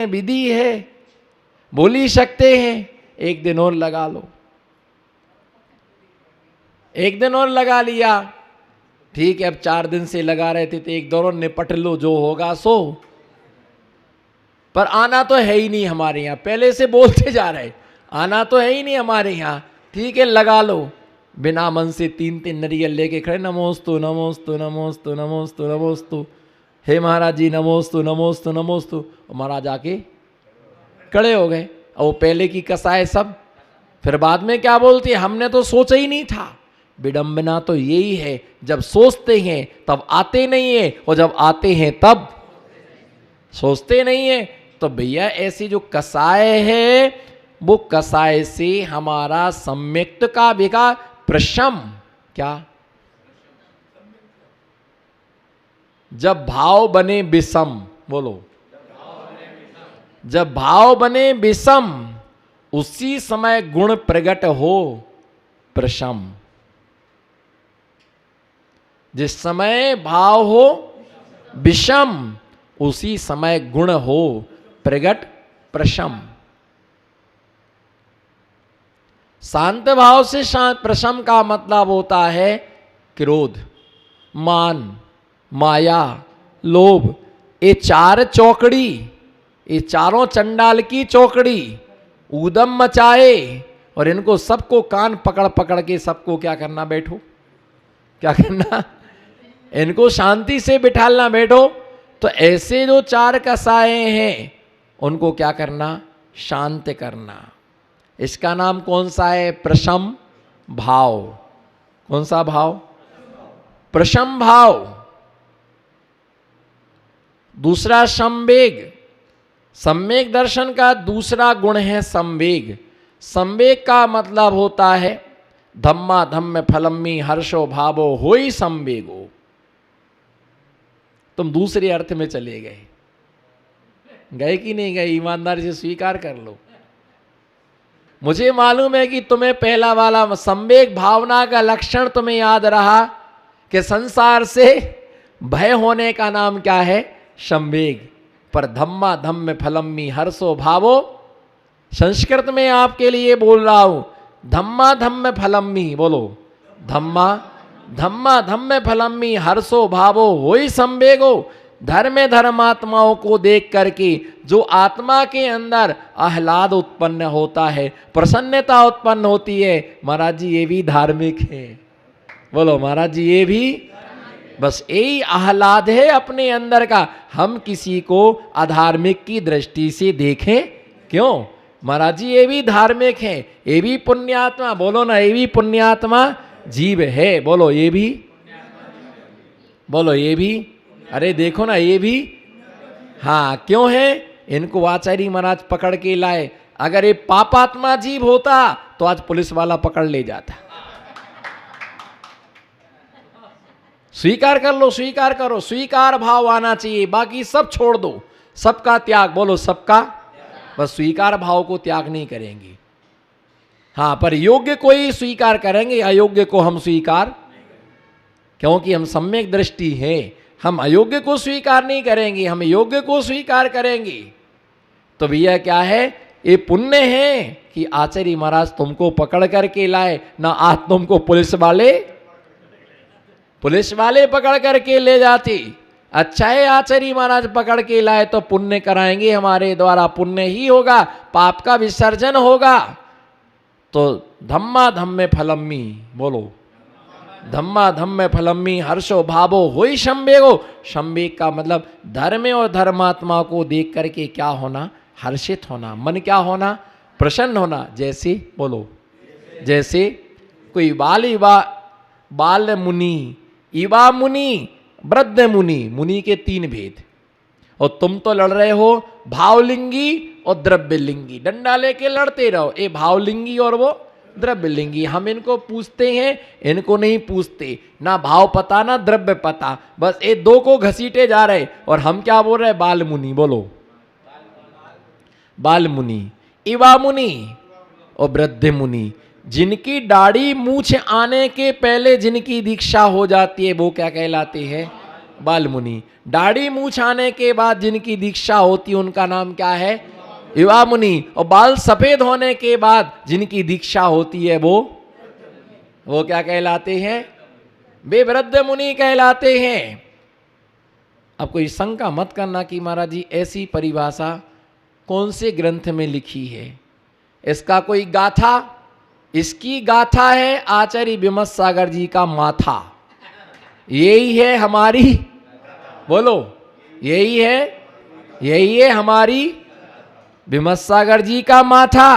विधि है, बोल ही सकते हैं। एक दिन और लगा लो, एक दिन और लगा लिया, ठीक है। अब 4 दिन से लगा रहे थे तो एक दिन और निपट लो, जो होगा सो। पर आना तो है ही नहीं हमारे यहाँ, पहले से बोलते जा रहे, आना तो है ही नहीं हमारे यहाँ, ठीक है लगा लो। बिना मन से 3-3 नरियल लेके खड़े, नमोस्तु नमोस्तु नमोस्तु नमोस्तु नमोस्तु, हे महाराज जी नमोस्तु नमोस्तु नमोस्तु। महाराज आके खड़े हो गए। और वो पहले की कसाए सब, फिर बाद में क्या बोलती है, हमने तो सोचा ही नहीं था। विडंबना तो यही है, जब सोचते हैं तब आते नहीं है, और जब आते हैं तब सोचते नहीं है। तो भैया ऐसी जो कसाय है, वो कसाय से हमारा सम्यक्त का विकार, प्रशम क्या, जब भाव बने विषम, बोलो जब भाव बने विषम, उसी समय गुण प्रकट हो प्रशम। जिस समय भाव हो विषम, उसी समय गुण हो प्रगट प्रशम। शांत भाव से प्रशम का मतलब होता है क्रोध, मान, माया, लोभ। ये 4 चौकड़ी, ये चारों चंडाल की चौकड़ी ऊदम मचाए, और इनको सबको कान पकड़ पकड़ के सबको क्या करना, बैठो, क्या करना, इनको शांति से बिठालना, बैठो। तो ऐसे जो 4 कसाए हैं, उनको क्या करना, शांत करना। इसका नाम कौन सा है, प्रशम भाव। कौन सा भाव, प्रशम भाव। दूसरा संवेग, सम्यक दर्शन का दूसरा गुण है संवेग। संवेग का मतलब होता है धम्मा धम्म फलम्मी हर्षो भावो होई संवेगो। तुम दूसरे अर्थ में चले गए, गए कि नहीं गए, ईमानदारी से स्वीकार कर लो। मुझे मालूम है कि तुम्हें पहला वाला संवेग भावना का लक्षण तुम्हें याद रहा कि संसार से भय होने का नाम क्या है, संवेग। पर धम्मा धम्म फलम्मी हर्षो भावो, संस्कृत में आपके लिए बोल रहा हूं, धम्मा धम्म फलम्मी, बोलो धम्मा धम्मा धम्म फलम्मी हर्षो भावो होई संवेगो। धर्म धर्मात्माओं को देख करके जो आत्मा के अंदर आह्लाद उत्पन्न होता है, प्रसन्नता उत्पन्न होती है, महाराज जी ये भी धार्मिक है। बोलो महाराज जी ये भी, बस यही आह्लाद है अपने अंदर का। हम किसी को अधार्मिक की दृष्टि से देखें क्यों, महाराज जी ये भी धार्मिक है, ये भी पुण्यात्मा, बोलो ना ये भी पुण्यात्मा जीव है, बोलो ये भी, बोलो ये भी, अरे देखो ना ये भी, हाँ क्यों है, इनको आचार्य महाराज पकड़ के लाए। अगर ये पापात्मा जीव होता तो आज पुलिस वाला पकड़ ले जाता। स्वीकार कर लो, स्वीकार करो, स्वीकार भाव आना चाहिए, बाकी सब छोड़ दो, सबका त्याग, बोलो सबका, बस स्वीकार भाव को त्याग नहीं करेंगे। हाँ पर योग्य को ही स्वीकार करेंगे, अयोग्य को हम स्वीकार, क्योंकि हम सम्यक दृष्टि है, हम अयोग्य को स्वीकार नहीं करेंगे, हम योग्य को स्वीकार करेंगे। तो भैया क्या है, ये पुण्य है कि आचार्य महाराज तुमको पकड़ करके लाए, ना आज तुमको पुलिस वाले पकड़ करके ले जाती। अच्छा है आचार्य महाराज पकड़ के लाए तो पुण्य कराएंगे, हमारे द्वारा पुण्य ही होगा, पाप का विसर्जन होगा। तो धम्मा धम्मे फलम्मी, बोलो धम्मा धम्मे फलम्मी हर्षो भावो होई संवेगो। संवेग का मतलब धर्म और धर्मात्मा को देख करके क्या होना, हर्षित होना, मन क्या होना, प्रसन्न होना। जैसे बोलो, जैसे कोई बाल मुनि, युवा मुनि, वृद्ध मुनि, मुनि के 3 भेद, और तुम तो लड़ रहे हो भावलिंगी और द्रव्यलिंगी, डंडा लेके लड़ते रहो, ये भावलिंगी और वो द्रव्यलिंगी। हम इनको पूछते हैं, इनको नहीं पूछते, ना भाव पता ना द्रव्य पता, बस ये 2 को घसीटे जा रहे। और हम क्या बोल रहे, बाल मुनि, बोलो बाल मुनि, युवा मुनि और वृद्ध मुनि। जिनकी दाढ़ी मूछ आने के पहले जिनकी दीक्षा हो जाती है वो क्या कहलाते हैं, बाल मुनि। दाढ़ी मूछ आने के बाद जिनकी दीक्षा होती है उनका नाम क्या है? युवा मुनि। और बाल सफेद होने के बाद जिनकी दीक्षा होती है वो क्या कहलाते हैं? वे वृद्ध मुनि कहलाते हैं। अब कोई शंका मत करना कि महाराज जी ऐसी परिभाषा कौन से ग्रंथ में लिखी है, इसका कोई गाथा? इसकी गाथा है आचार्य विमत सागर जी का माथा। यही है हमारी, बोलो, यही है हमारी विमत सागर जी का माथा।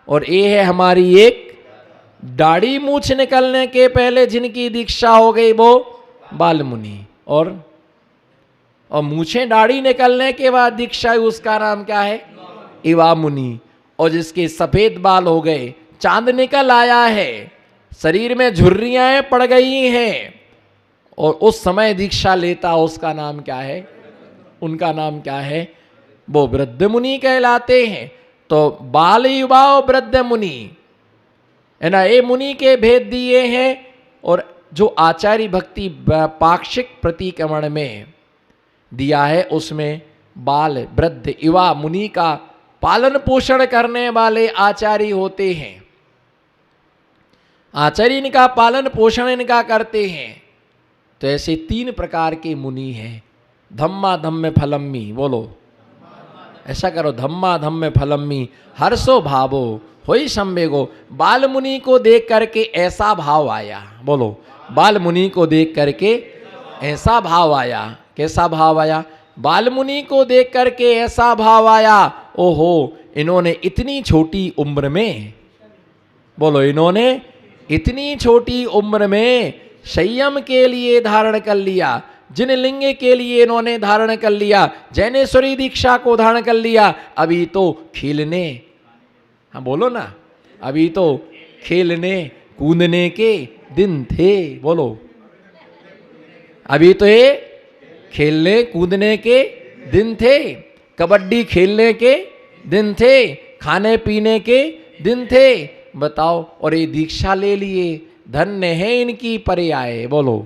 और ये है हमारी एक दाढ़ी मूछ निकलने के पहले जिनकी दीक्षा हो गई वो बाल मुनि, और मूछें दाढ़ी निकलने के बाद दीक्षा हुई उसका नाम क्या है? युवा मुनि। और जिसके सफेद बाल हो गए, चांद निकल आया है, शरीर में झुर्रियां पड़ गई हैं, और उस समय दीक्षा लेता उसका नाम क्या है? उनका नाम क्या है? वो वृद्ध मुनि कहलाते हैं। तो बाल युवा और वृद्ध मुनि है ना, ये मुनि के भेद दिए हैं। और जो आचार्य भक्ति पाक्षिक प्रतिक्रमण में दिया है उसमें बाल वृद्ध युवा मुनि का पालन पोषण करने वाले आचार्य होते हैं। आचार्य इनका पालन पोषण इनका करते हैं। तो ऐसे 3 प्रकार के मुनि हैं। धम्मा धम्म फलम्मी, बोलो, ऐसा करो, धम्मा धम्म फलम्मी हर्षो भावो होई संवेगो। बाल मुनि को देख करके ऐसा भाव आया, बोलो, बाल मुनि को देख करके ऐसा भाव आया। कैसा भाव आया? बाल मुनि को देख करके ऐसा भाव आया, ओहो, इन्होंने इतनी छोटी उम्र में, बोलो, इन्होंने इतनी छोटी उम्र में संयम के लिए धारण कर लिया, जिन लिंग के लिए इन्होंने धारण कर लिया, जैनेश्वरी दीक्षा को धारण कर लिया। अभी तो खेलने, हाँ बोलो ना, अभी तो खेलने कूदने के दिन थे, बोलो, अभी तो ये खेलने कूदने के दिन थे, कबड्डी खेलने के दिन थे, खाने पीने के दिन थे, बताओ। और ये दीक्षा ले लिए, धन्य है इनकी पर्याय, बोलो,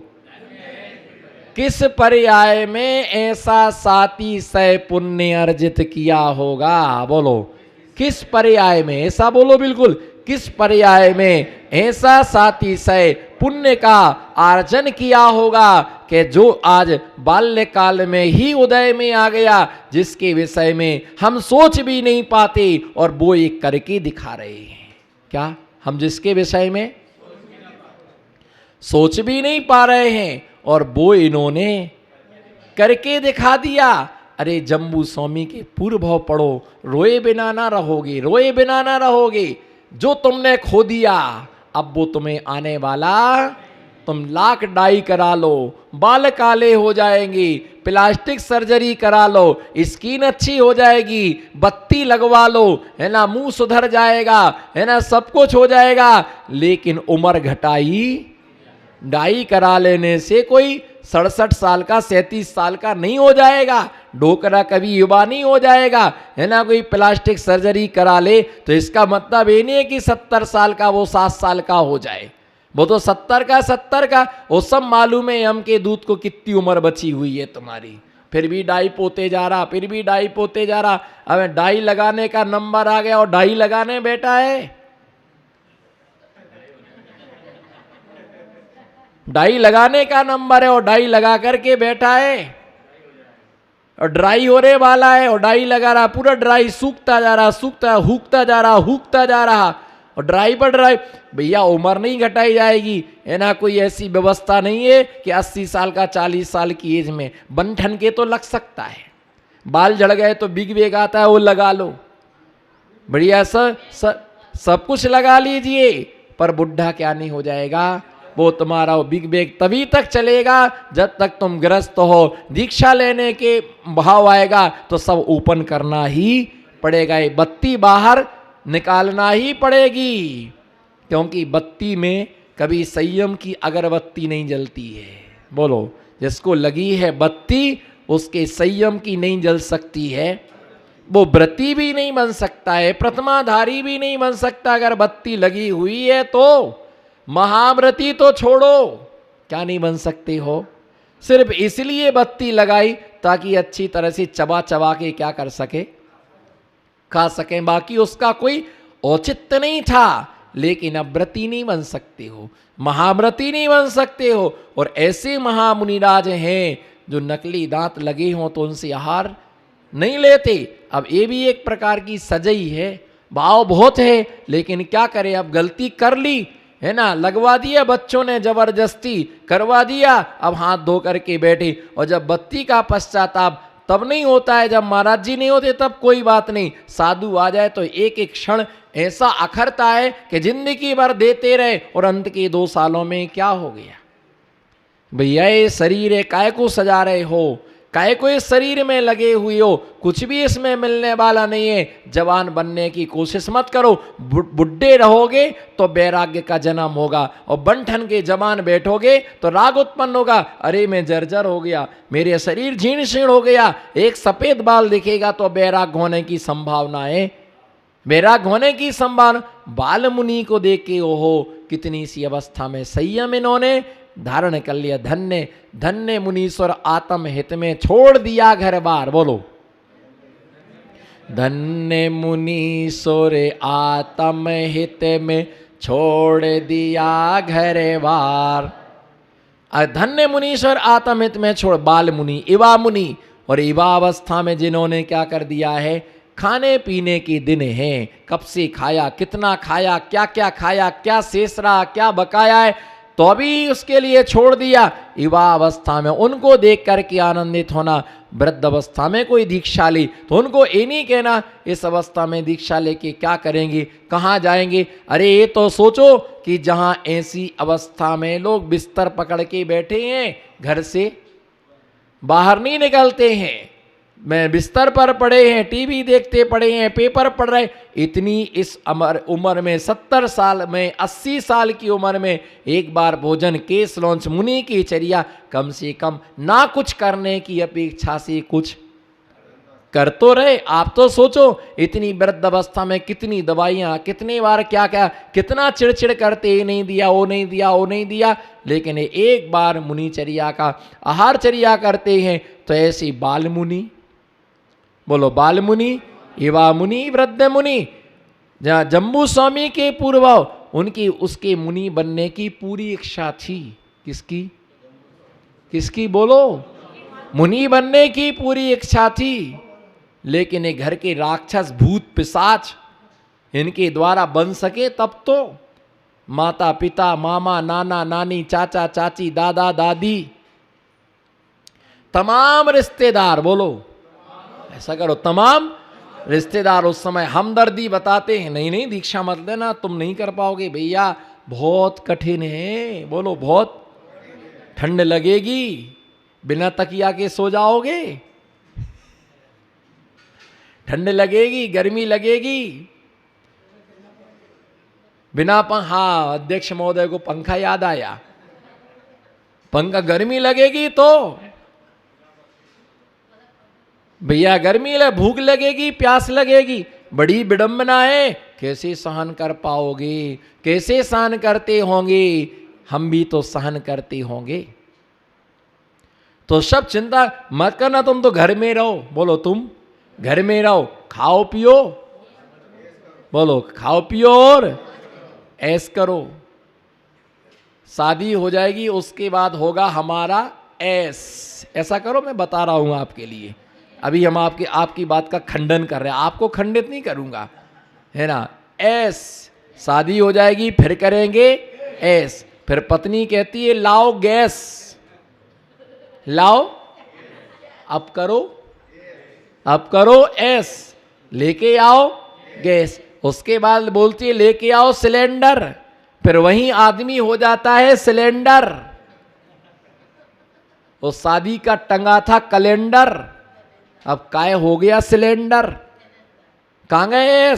किस पर्याय में ऐसा साती सै पुण्य अर्जित किया होगा? बोलो, किस पर्याय में? ऐसा बोलो बिल्कुल, किस पर्याय में ऐसा साती सै पुण्य का अर्जन किया होगा कि जो आज बाल्यकाल में ही उदय में आ गया, जिसके विषय में हम सोच भी नहीं पाते और वो एक करके दिखा रहे हैं। क्या हम जिसके विषय में सोच भी नहीं पा रहे हैं और वो इन्होंने करके दिखा दिया। अरे जम्बू स्वामी के पूर्व भाव पढ़ो, रोए बिना ना रहोगे, रोए बिना ना रहोगे। जो तुमने खो दिया अब वो तुम्हें आने वाला, तुम लाख डाई करा लो, बाल काले हो जाएंगे, प्लास्टिक सर्जरी करा लो, स्किन अच्छी हो जाएगी, बत्ती लगवा लो, है ना, मुंह सुधर जाएगा, है ना, सब कुछ हो जाएगा, लेकिन उम्र घटाई डाई करा लेने से कोई 67 साल का 37 साल का नहीं हो जाएगा, डोकरा कभी युवा नहीं हो जाएगा, है ना। कोई प्लास्टिक सर्जरी करा ले तो इसका मतलब ये नहीं है कि 70 साल का वो 7 साल का हो जाए, वो तो 70 का वो सब मालूम है हम के दूध को कितनी उम्र बची हुई है तुम्हारी, फिर भी डाई पोते जा रहा, फिर भी डाई पोते जा रहा। अब डाई लगाने का नंबर आ गया और डाई लगाने बैठा है, डाई लगाने का नंबर है और डाई लगा करके बैठा है, और ड्राई होने वाला है और डाई लगा रहा, पूरा ड्राई सूखता जा रहा, सूखता हुकता जा रहा, हुकता जा रहा, और ड्राई पर ड्राई। भैया उम्र नहीं घटाई जाएगी, है ना, कोई ऐसी व्यवस्था नहीं है कि 80 साल का 40 साल की एज में बन ठन के तो लग सकता है। बाल झड़ गए तो बिग बेग आता है वो लगा लो, बढ़िया सब कुछ लगा लीजिए, पर बुढ़ा क्या नहीं हो जाएगा, वो तुम्हारा बिग बेग तभी तक चलेगा जब तक तुम ग्रस्त हो। दीक्षा लेने के भाव आएगा तो सब ओपन करना ही पड़ेगा, ये बत्ती बाहर निकालना ही पड़ेगी, क्योंकि बत्ती में कभी संयम की अगरबत्ती नहीं जलती है। बोलो, जिसको लगी है बत्ती उसके संयम की नहीं जल सकती है, वो व्रती भी नहीं बन सकता है, प्रथमाधारी भी नहीं बन सकता। अगर बत्ती लगी हुई है तो महाव्रती तो छोड़ो, क्या नहीं बन सकते हो, सिर्फ इसलिए बत्ती लगाई ताकि अच्छी तरह से चबा चबा के क्या कर सके, खा सके, बाकी उसका कोई औचित्य नहीं था। लेकिन अब व्रती नहीं बन सकते हो, महाव्रती नहीं बन सकते हो। और ऐसे महामुनिराज हैं जो नकली दांत लगे हों तो उनसे आहार नहीं लेते। अब ये भी एक प्रकार की सजई है, भाव बहुत है, लेकिन क्या करें, अब गलती कर ली है ना, लगवा दिया बच्चों ने, जबरदस्ती करवा दिया, अब हाथ धो करके बैठे। और जब बत्ती का पश्चाताप तब नहीं होता है, जब महाराज जी नहीं होते तब कोई बात नहीं, साधु आ जाए तो एक एक क्षण ऐसा अखरता है कि जिंदगी भर देते रहे और अंत के 2 सालों में क्या हो गया। भैया ये शरीर है, काय को सजा रहे हो, काय को इस शरीर में लगे हुए हो, कुछ भी इसमें मिलने वाला नहीं है। जवान बनने की कोशिश मत करो, बुढ़े रहोगे तो वैराग्य का जन्म होगा, और बंठन के जवान बैठोगे तो राग उत्पन्न होगा। अरे मैं जर्जर हो गया, मेरे शरीर जीर्ण शीर्ण हो गया, एक सफेद बाल दिखेगा तो वैराग होने की संभावना है, वैराग होने की संभावना। बाल मुनि को देख के ओहो कितनी सी अवस्था में संयम इन्होंने धारण कर लिया। धन्य धन्य मुनीश्वर आत्म हित में छोड़ दिया घर बार। बोलो धन्य मुनीश्वर आत्म हित में छोड़ दिया घर बार। धन्य मुनीश्वर आत्म हित में छोड़, बाल मुनि इवा मुनि, और इवा अवस्था में जिन्होंने क्या कर दिया है, खाने पीने के दिन हैं, कब से खाया, कितना खाया, क्या क्या खाया, क्या शेष रहा, क्या बकाया है, तो अभी उसके लिए छोड़ दिया। युवा अवस्था में उनको देख करके आनंदित होना, वृद्ध अवस्था में कोई दीक्षा ली तो उनको ये नहीं कहना इस अवस्था में दीक्षा लेके क्या करेंगे, कहाँ जाएंगे। अरे ये तो सोचो कि जहाँ ऐसी अवस्था में लोग बिस्तर पकड़ के बैठे हैं, घर से बाहर नहीं निकलते हैं, मैं बिस्तर पर पड़े हैं, टीवी देखते पड़े हैं, पेपर पढ़ रहे, इतनी इस उम्र में 70 साल में 80 साल की उम्र में एक बार भोजन, केस लॉन्च, मुनि की चर्या, कम से कम ना कुछ करने की अपेक्षा से कुछ कर तो रहे। आप तो सोचो इतनी वृद्ध अवस्था में कितनी दवाइयाँ, कितनी बार क्या क्या, कितना चिड़चिड़ करते, ये नहीं दिया, वो नहीं दिया, वो नहीं दिया, लेकिन एक बार मुनिचर्या का आहार चर्या करते हैं तो ऐसी बाल मुनि, बोलो बाल मुनि, युवा मुनि, वृद्ध मुनि, जहाँ जम्बू स्वामी के पूर्व उनकी उसके मुनि बनने की पूरी इच्छा थी। किसकी किसकी बोलो, मुनि बनने की पूरी इच्छा थी, लेकिन ये घर के राक्षस भूत पिशाच इनके द्वारा बन सके तब तो। माता पिता, मामा नाना नानी, चाचा चाची, दादा दादी, तमाम रिश्तेदार, बोलो ऐसा करो, तमाम रिश्तेदार उस समय हमदर्दी बताते हैं, नहीं नहीं दीक्षा मत लेना, तुम नहीं कर पाओगे भैया, बहुत कठिन है, बोलो बहुत ठंड लगेगी, बिना तकिया के सो जाओगे, ठंड लगेगी, गर्मी लगेगी, बिना हाँ अध्यक्ष महोदय को पंखा याद आया, पंखा, गर्मी लगेगी तो भैया गर्मी लगे, भूख लगेगी, प्यास लगेगी, बड़ी विडंबना है, कैसे सहन कर पाओगे, कैसे सहन करते होंगे, हम भी तो सहन करते होंगे। तो सब चिंता मत करना, तुम तो घर में रहो, बोलो तुम घर में रहो, खाओ पियो, बोलो खाओ पियो और ऐश करो, शादी हो जाएगी उसके बाद होगा हमारा ऐश। ऐसा करो, मैं बता रहा हूं आपके लिए, अभी हम आपकी बात का खंडन कर रहे हैं, आपको खंडित नहीं करूंगा, है ना। ऐश, शादी हो जाएगी फिर करेंगे ऐश, फिर पत्नी कहती है लाओ गैस, लाओ अब करो ऐश, लेके आओ गैस, उसके बाद बोलती है लेके आओ सिलेंडर, फिर वहीं आदमी हो जाता है सिलेंडर। उस शादी का टंगा था कैलेंडर, अब काय हो गया सिलेंडर, कहां गए?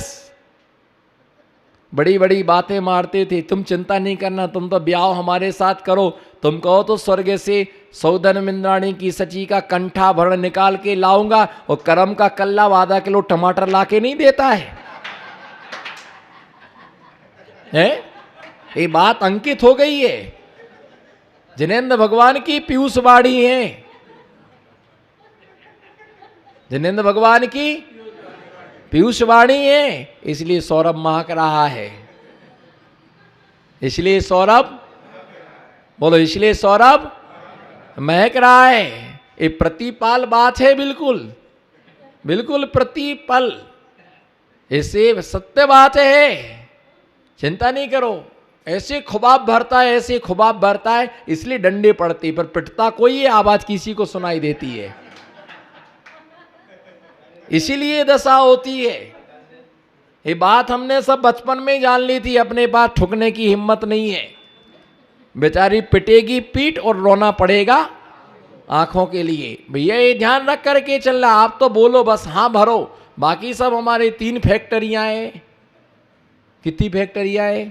बड़ी बड़ी बातें मारते थे, तुम चिंता नहीं करना, तुम तो ब्याह हमारे साथ करो, तुम कहो तो स्वर्ग से सौदन मिंद्राणी की सची का कंठा भरण निकाल के लाऊंगा, और करम का कल्ला आधा किलो टमाटर लाके नहीं देता है? ये बात अंकित हो गई है, जिनेंद्र भगवान की पीयूष वाणी है, जिनेंद्र भगवान की पीयूष वाणी है, इसलिए सौरभ महक रहा है। इसलिए सौरभ, बोलो, इसलिए सौरभ महक रहा है। ये प्रतिपाल बात है, बिल्कुल बिल्कुल प्रतिपल, ऐसे सत्य बात है, चिंता नहीं करो। ऐसे खुबाब भरता है, ऐसे खुबाब भरता है, इसलिए डंडे पड़ती, पर पिटता कोई है, आवाज किसी को सुनाई देती है, इसीलिए दशा होती है। ये बात हमने सब बचपन में जान ली थी, अपने पास ठुकने की हिम्मत नहीं है। बेचारी पिटेगी पीठ और रोना पड़ेगा आंखों के लिए। भैया ये ध्यान रख करके चल रहा, आप तो बोलो बस, हाँ भरो, बाकी सब हमारे 3 फैक्ट्रियां हैं। कितनी फैक्ट्रियां है?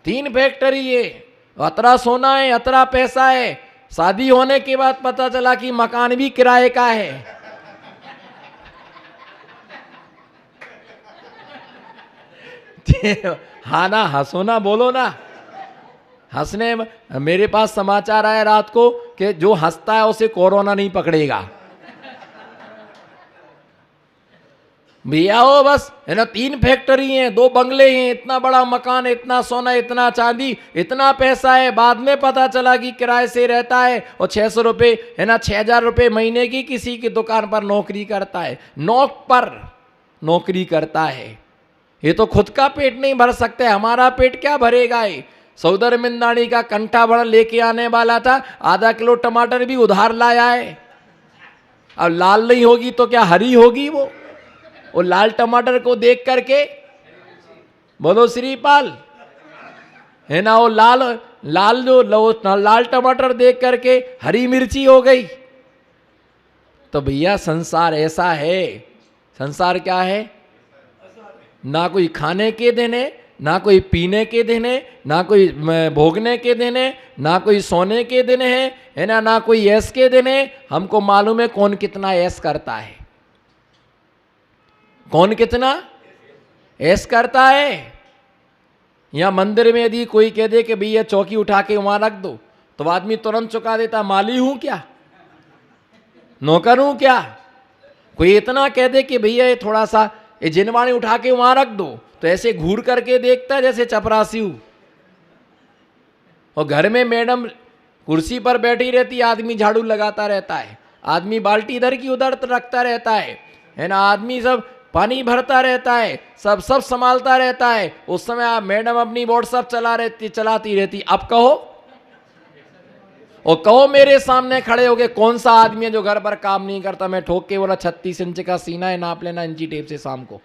3 फैक्ट्री है, अतरा सोना है, अतरा पैसा है। शादी होने के बाद पता चला कि मकान भी किराए का है। हाँ ना, हंसो ना, बोलो ना, हंसने। मेरे पास समाचार आया रात को कि जो हंसता है उसे कोरोना नहीं पकड़ेगा। भैया वो बस है ना, 3 फैक्ट्री हैं, 2 बंगले हैं, इतना बड़ा मकान, इतना सोना, इतना चांदी, इतना पैसा है। बाद में पता चला कि किराए से रहता है और 600 रुपये है ना, 6000 रुपये महीने की किसी की दुकान पर नौकरी करता है, नौक पर नौकरी करता है। ये तो खुद का पेट नहीं भर सकते, हमारा पेट क्या भरेगा। ये सौदर मिंदाणी का कंठा भर लेके आने वाला था, आधा किलो टमाटर भी उधार लाया है। अब लाल नहीं होगी तो क्या हरी होगी वो लाल टमाटर को देख करके, बोलो श्रीपाल, है ना, वो लाल जो लाल टमाटर देख करके हरी मिर्ची हो गई। तो भैया संसार ऐसा है, संसार क्या है, ना कोई खाने के दिन है, ना कोई पीने के दिन है, ना कोई भोगने के दिन है, ना कोई सोने के दिन है ना, ना कोई ऐश के दिन है। हमको मालूम है कौन कितना ऐश करता है, कौन कितना ऐश करता है। या मंदिर में यदि कोई कह दे कि भैया चौकी उठा के वहां रख दो, तो आदमी तुरंत चुका देता, माली हूं क्या, नौकर हूं क्या। कोई इतना कह दे कि भैया ये थोड़ा सा ये जिनवाणी उठा के वहां रख दो, तो ऐसे घूर करके देखता है जैसे चपरासी हूं। और घर में मैडम कुर्सी पर बैठी रहती, आदमी झाड़ू लगाता रहता है, आदमी बाल्टी इधर की उधर रखता रहता है ना, आदमी सब पानी भरता रहता है, सब संभालता रहता है। उस समय आप मैडम अपनी व्हाट्सएप चलाती रहती। अब कहो, और कहो मेरे सामने खड़े होके कौन सा आदमी है जो घर पर काम नहीं करता। मैं ठोक के बोला 36 इंच का सीना है, नाप लेना इंची टेप से शाम को।